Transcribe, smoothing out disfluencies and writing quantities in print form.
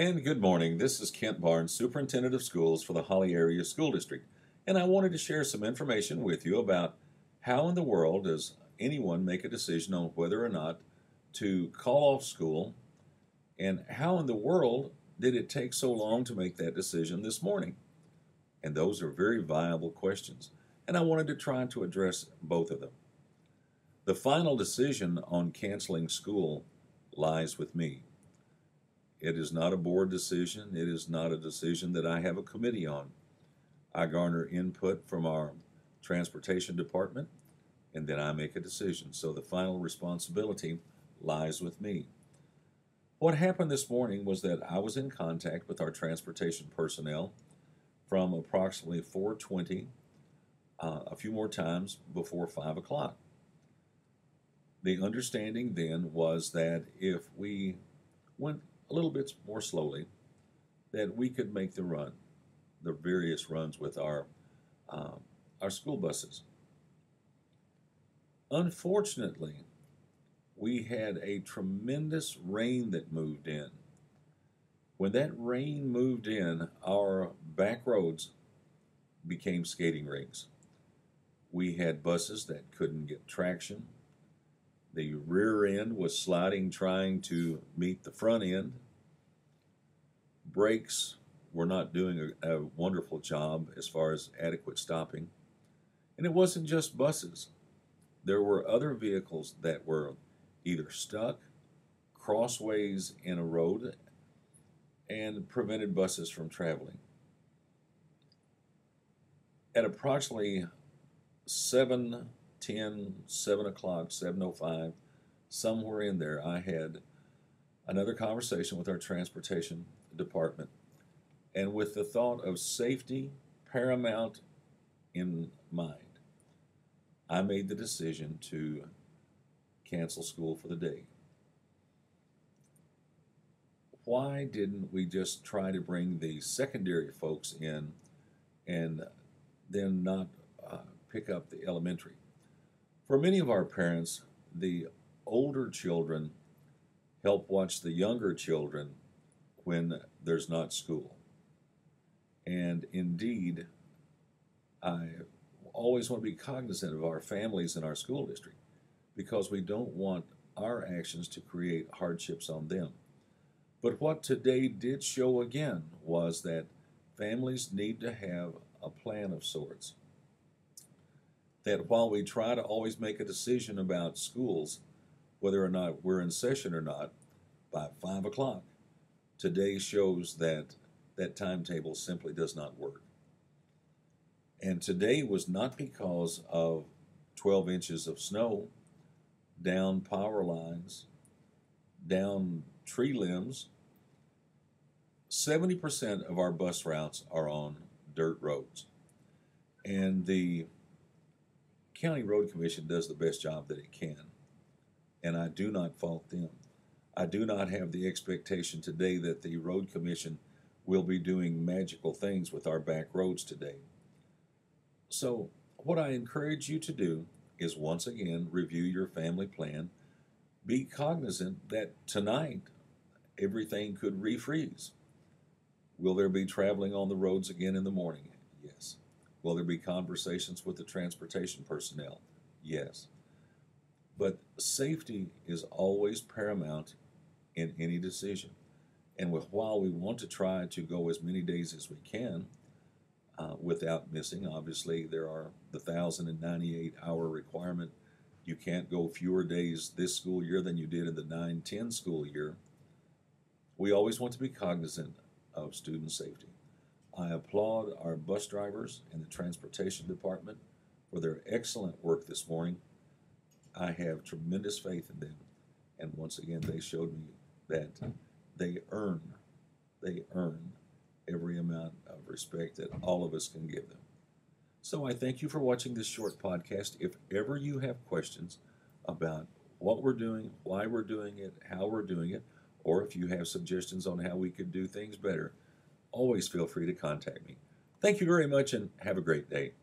And good morning. This is Kent Barnes, Superintendent of Schools for the Holly Area School District. And I wanted to share some information with you about how in the world does anyone make a decision on whether or not to call off school, and how in the world did it take so long to make that decision this morning? And those are very viable questions. And I wanted to try to address both of them. The final decision on canceling school lies with me. It is not a board decision. It is not a decision that I have a committee on. I garner input from our transportation department, and then I make a decision. So the final responsibility lies with me. What happened this morning was that I was in contact with our transportation personnel from approximately 4:20, a few more times before 5 o'clock. The understanding then was that if we went a little bit more slowly, that we could make the various runs with our school buses. Unfortunately, we had a tremendous rain that moved in. When that rain moved in, our back roads became skating rinks. We had buses that couldn't get traction. The rear end was sliding, trying to meet the front end. Brakes were not doing a wonderful job as far as adequate stopping. And it wasn't just buses. There were other vehicles that were either stuck, crossways in a road, and prevented buses from traveling. At approximately 7:10, 7 o'clock, 7:05, somewhere in there, I had another conversation with our transportation department. And with the thought of safety paramount in mind, I made the decision to cancel school for the day. Why didn't we just try to bring the secondary folks in and then not pick up the elementary? For many of our parents, the older children help watch the younger children when there's not school. And indeed, I always want to be cognizant of our families in our school district, because we don't want our actions to create hardships on them. But what today did show again was that families need to have a plan of sorts. That while we try to always make a decision about schools, whether or not we're in session or not, by 5 o'clock, today shows that that timetable simply does not work. And today was not because of 12 inches of snow, down power lines, down tree limbs. 70% of our bus routes are on dirt roads. And the County Road Commission does the best job that it can. And I do not fault them. I do not have the expectation today that the Road Commission will be doing magical things with our back roads today. So what I encourage you to do is once again review your family plan. Be cognizant that tonight everything could refreeze. Will there be traveling on the roads again in the morning? Yes. Will there be conversations with the transportation personnel? Yes. But safety is always paramount in any decision. And while we want to try to go as many days as we can without missing, obviously there are the 1,098-hour requirement. You can't go fewer days this school year than you did in the 9-10 school year. We always want to be cognizant of student safety. I applaud our bus drivers and the transportation department for their excellent work this morning. I have tremendous faith in them. And once again, they showed me that they earn every amount of respect that all of us can give them. So I thank you for watching this short podcast. If ever you have questions about what we're doing, why we're doing it, how we're doing it, or if you have suggestions on how we could do things better, always feel free to contact me. Thank you very much and have a great day.